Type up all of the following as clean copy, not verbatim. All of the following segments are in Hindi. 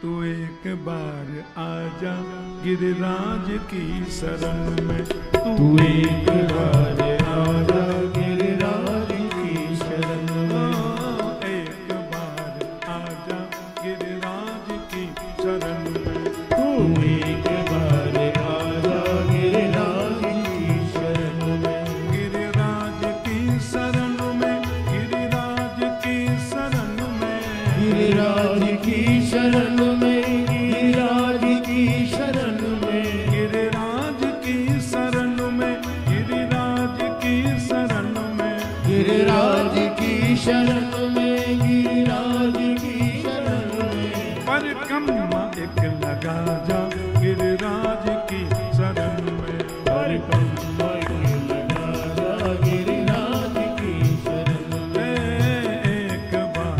तू एक बार आजा गिरिराज की शरण में, तू एक बार आजा गिरिराज की शरण में, एक बार आजा गिरिराज की शरण में, तू एक बार आजा गिरिराज की शरण में, गिरिराज की शरण में, गिरिराज की शरण में, गिरिराज की शरण में, गिरिराज की शरण में, गिरिराज की शरण में, गिरिराज की शरण में, गिरिराज की शरण में, गिरिराज की शरण में, परिक्रमा एक लगा जा गिरिराज की शरण में, परिक्रमा एक लगा जा गिरिराज की शरण में, एक बार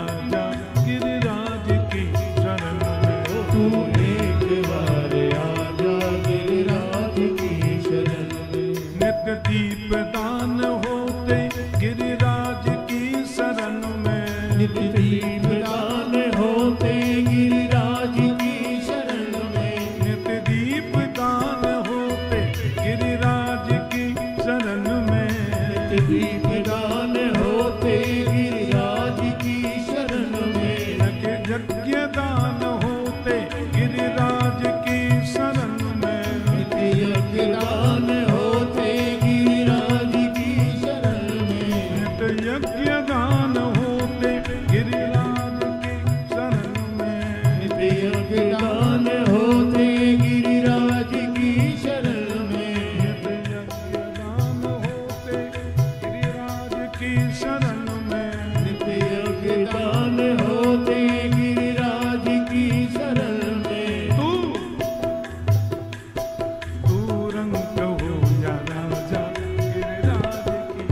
आजा गिरिराज की शरण में, तू एक बार आजा गिरिराज की शरण में, नित्य दीप दान होते गिरिराज की शरण में, नित्य दीपदान होते गिरिराज की शरण में, नित्य दीप दान होते गिरिराज की शरण में, नित्य दीपदान होते गिरिराज की शरण में, यज्ञ दान होते गिरिराज की शरण में, नित्य यज्ञदान होते गिरिराज की शरण में, नित्य यज्ञ दान होते गिरिराज की शरण में, नित्य यज्ञदान होते गिरिराज की शरण में, नित्य यज्ञ दान होते गिरिराज की शरण में, नित्य यज्ञदान होते गिरिराज की शरण में, तू रंग हो या राजा गिरिराज की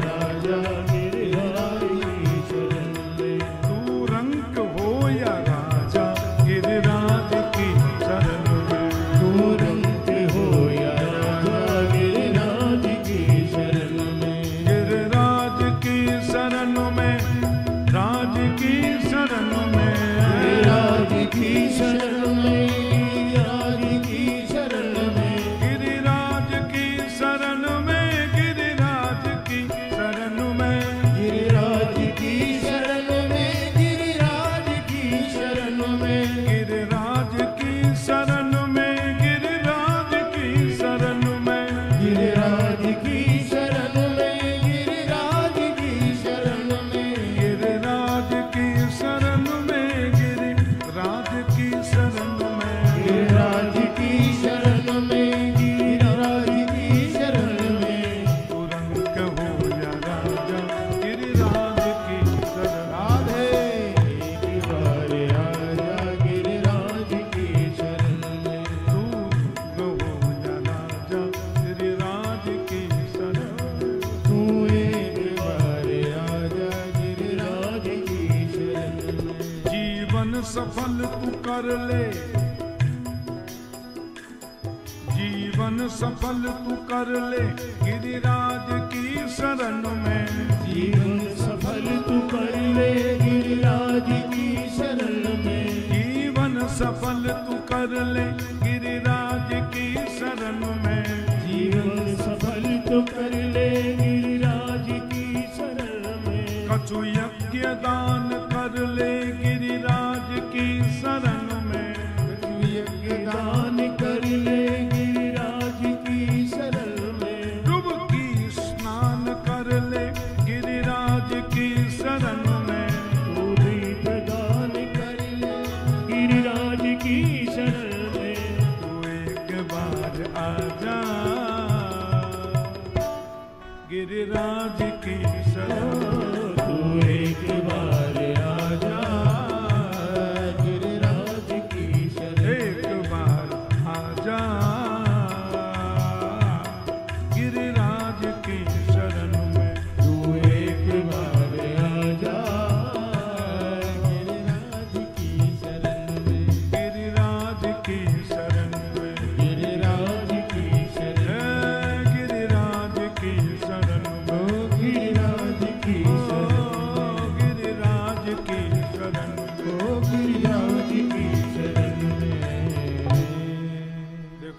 राजा गिरिराज की शरण में, तू रंग हो या राजा गिरिराज की शरण में, तू रंग हो या राजा गिरिराज की शरण में, गिरिराज की शरण में, राज की शरण में, गिरिराज की शरण में, गिरिराज की शरण में, गिरिराज की शरण में, गिरिराज की शरण में, गिरिराज की शरण में, गिरिराज की शरण में, गिरिराज की शरण में, गिरिराज की शरण में, गिरिराज की शरण में, गिरिराज की शरण में, गिरिराज की शरण में, गिरिराज की शरण में, गिरिराज की शरण में, गिरिराज की शरण में, तुरंग हो या राजा गिरिराज की शरण, राधे एक बार आजा गिरिराज की शरण में, तुरंग हो या राजा गिरिराज की शरण, तू एक बार आजा गिरिराज की शरण में, जीवन सफल तू कर ले, जीवन सफल तू कर ले गिरिराज की शरण में, जीवन सफल तू कर ले गिरिराज की शरण में, जीवन सफल तू कर ले गिरिराज की शरण में, जीवन सफल तू कर ले गिरिराज की शरण में, कछु यज्ञ दान कर ले गिरिराज की शरण में, यज्ञदान कर ले गिरिराज की शरण में, डुबकी स्नान कर ले गिरिराज की शरण में, तू दीपदान कर ले गिरिराज की शरण में, तू एक बार आजा गिरिराज की शरण में, तू एक बार आजा गिरिराज शरण